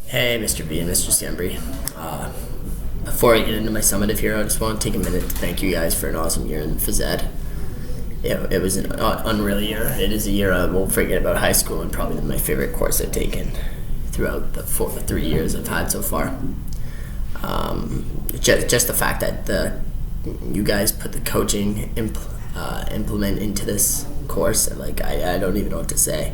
Hey, Mr. B and Mr. Scambry. Before I get into my summative here, I just want to take a minute to thank you guys for an awesome year in phys ed. It was an unreal year. It is a year I won't forget about high school and probably my favorite course I've taken throughout the 3 years I've had so far. Just the fact that you guys put the coaching implement into this course, I don't even know what to say.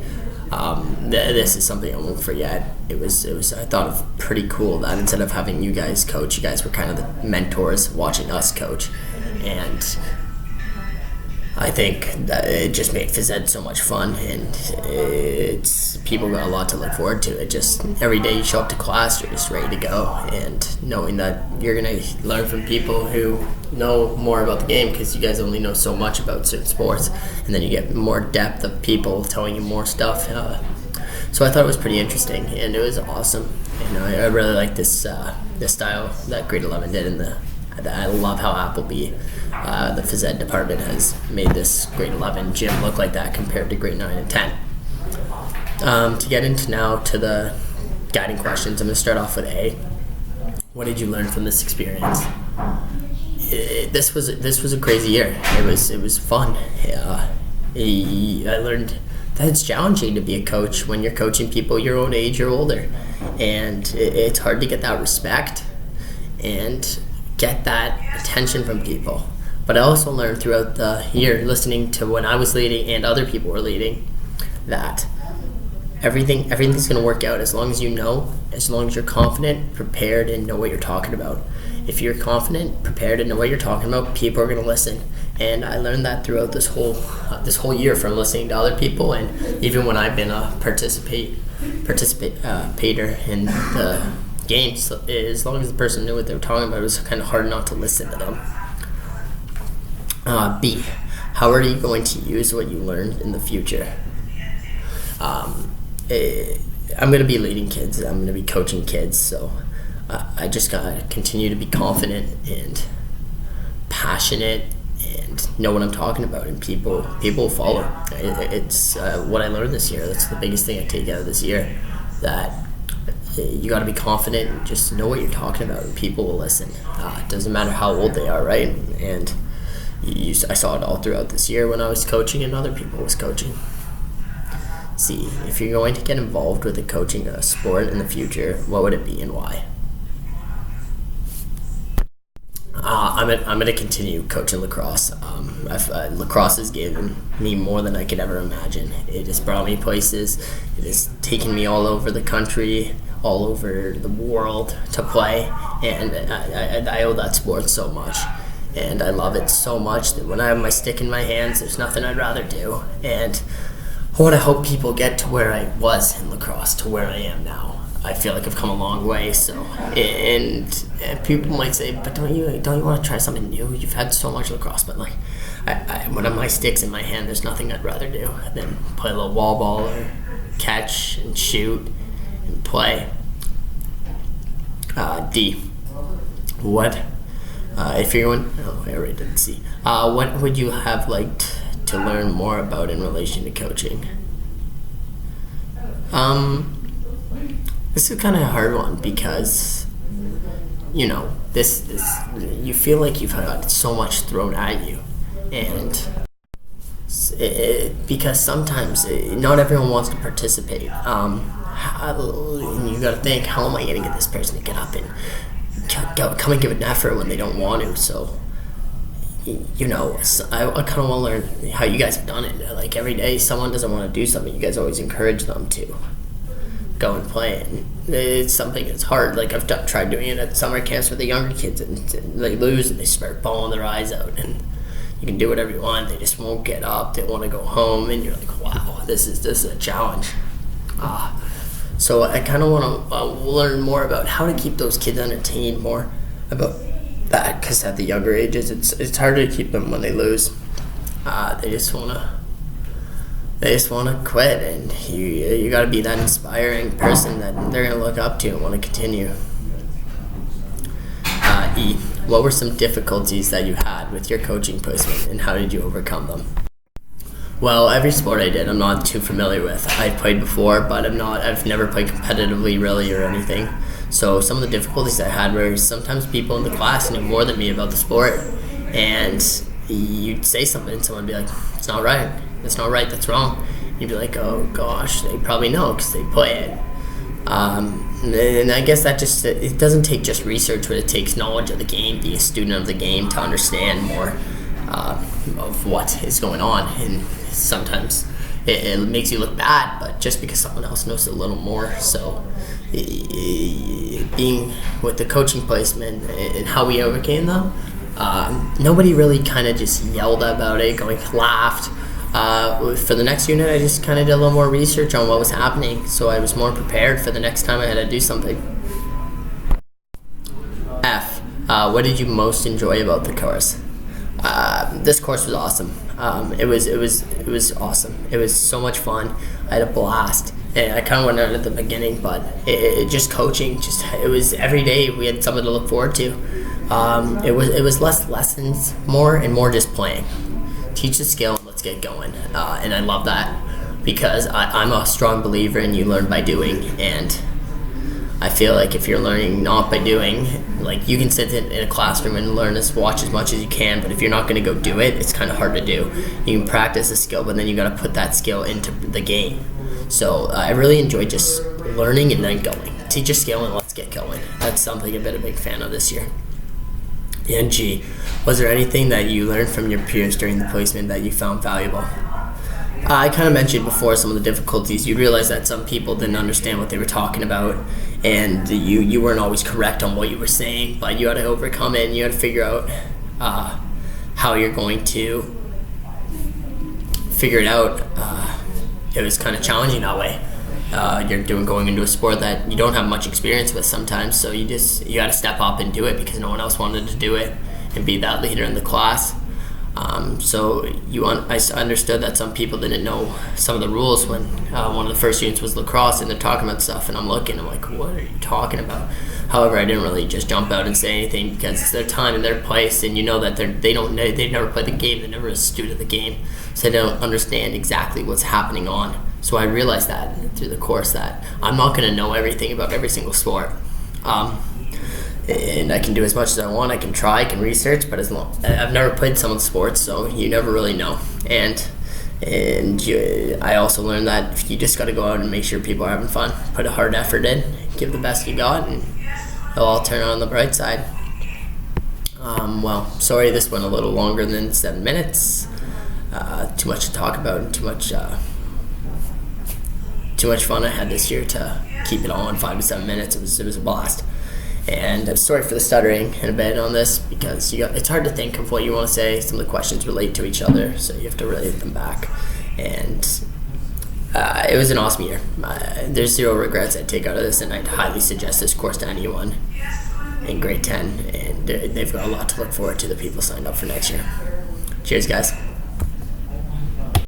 This is something I won't forget. It was I thought it pretty cool that instead of having you guys coach, you guys were kind of the mentors watching us coach, and I think that it just made phys ed so much fun, and it's people got a lot to look forward to. It just every day you show up to class, you're just ready to go, and knowing that you're gonna learn from people who know more about the game because you guys only know so much about certain sports, and then you get more depth of people telling you more stuff. So I thought it was pretty interesting, and it was awesome. And I really like this style that Grade 11 did, and I love how Appleby, the phys ed department, has made this Grade 11 gym look like that compared to Grade 9 and 10. To get into now to the guiding questions, I'm going to start off with A. What did you learn from this experience? This was a crazy year. It was fun. I learned that it's challenging to be a coach when you're coaching people your own age or older, and it's hard to get that respect and get that attention from people. But I also learned throughout the year, listening to when I was leading and other people were leading, that everything's going to work out as long as you know, as long as you're confident, prepared, and know what you're talking about. If you're confident, prepared, and know what you're talking about, people are going to listen. And I learned that throughout this whole year from listening to other people, and even when I've been a participator in the games, as long as the person knew what they were talking about, it was kind of hard not to listen to them. B, how are you going to use what you learned in the future? I'm going to be leading kids. I'm going to be coaching kids, so I just got to continue to be confident and passionate and know what I'm talking about, and people will follow. It's what I learned this year. That's the biggest thing I take out of this year, that you got to be confident and just know what you're talking about, and people will listen. It doesn't matter how old they are, right? And I saw it all throughout this year when I was coaching and other people was coaching. See, if you're going to get involved with coaching a sport in the future, what would it be and why? I'm going to continue coaching lacrosse. Lacrosse has given me more than I could ever imagine. It has brought me places. It has taken me all over the country, all over the world to play, and I owe that sport so much. And I love it so much that when I have my stick in my hands, there's nothing I'd rather do. And I hope people get to where I was in lacrosse to where I am now. I feel like I've come a long way. So, and people might say, but don't you want to try something new? You've had so much lacrosse, but when my stick's in my hand, there's nothing I'd rather do than play a little wall ball or catch and shoot and play. D, what? If you're going, I already didn't see. What would you have liked to learn more about in relation to coaching? This is kind of a hard one because, this you feel like you've had so much thrown at you, and because sometimes not everyone wants to participate. And you got to think, how am I going to get this person to get up and come and give an effort when they don't want to? So, I kind of want to learn how you guys have done it. Like every day, someone doesn't want to do something, you guys always encourage them to go and play. And it's something that's hard. Like I've tried doing it at summer camps with the younger kids, and they lose and they start bawling their eyes out. And you can do whatever you want, they just won't get up. They want to go home, and you're like, wow, this is a challenge. So I kind of want to learn more about how to keep those kids entertained, more about that, because at the younger ages, it's harder to keep them when they lose. They just want to quit, and you got to be that inspiring person that they're going to look up to and want to continue. E, what were some difficulties that you had with your coaching placement, and how did you overcome them? Well, every sport I did, I'm not too familiar with. I've played before, but I've never played competitively really or anything. So some of the difficulties I had were sometimes people in the class knew more than me about the sport, and you'd say something and someone would be like, "It's not right. That's not right. That's wrong." You'd be like, "Oh gosh, they probably know because they play it." And I guess that it doesn't take just research, but it takes knowledge of the game, being a student of the game to understand more of what is going on. And sometimes it makes you look bad, but just because someone else knows a little more. So being with the coaching placement and how we overcame them, nobody really kind of just yelled about it, laughed. For the next unit, I just kind of did a little more research on what was happening, so I was more prepared for the next time I had to do something. F. What did you most enjoy about the course? This course was awesome. It was awesome. It was so much fun. I had a blast. And I kind of went out at the beginning, but it just coaching. It was every day we had something to look forward to. It was less lessons, more just playing. Teach the skill and let's get going. And I love that because I'm a strong believer in you learn by doing, and I feel like if you're learning not by doing, like you can sit in a classroom and watch as much as you can, but if you're not going to go do it, it's kind of hard to do. You can practice a skill, but then you got to put that skill into the game. So I really enjoy just learning and then going. Teach a skill and let's get going. That's something I've been a big fan of this year. And G, was there anything that you learned from your peers during the placement that you found valuable? I kind of mentioned before some of the difficulties. You realize that some people didn't understand what they were talking about, and you weren't always correct on what you were saying, but you had to overcome it and you had to figure out how you're going to figure it out. It was kind of challenging that way. You're going into a sport that you don't have much experience with sometimes, so you got to step up and do it because no one else wanted to do it and be that leader in the class. I understood that some people didn't know some of the rules when one of the first units was lacrosse and they're talking about stuff, and I'm like, what are you talking about? However, I didn't really just jump out and say anything because it's their time and their place, and you know that they've never played the game, they're never a student of the game, so they don't understand exactly what's happening on. So I realized that through the course that I'm not going to know everything about every single sport. And I can do as much as I want. I can try, I can research, but I've never played some of the sports, so you never really know. I also learned that if you just got to go out and make sure people are having fun, put a hard effort in, give the best you got, and it'll all turn on the bright side. Well, sorry this went a little longer than 7 minutes. Too much to talk about and too much fun I had this year to keep it all in 5 to 7 minutes. It was a blast. And I'm sorry for the stuttering in a bit on this because it's hard to think of what you want to say. Some of the questions relate to each other, so you have to relate them back. And it was an awesome year. There's zero regrets I'd take out of this, and I'd highly suggest this course to anyone in grade 10. And they've got a lot to look forward to, the people signed up for next year. Cheers, guys.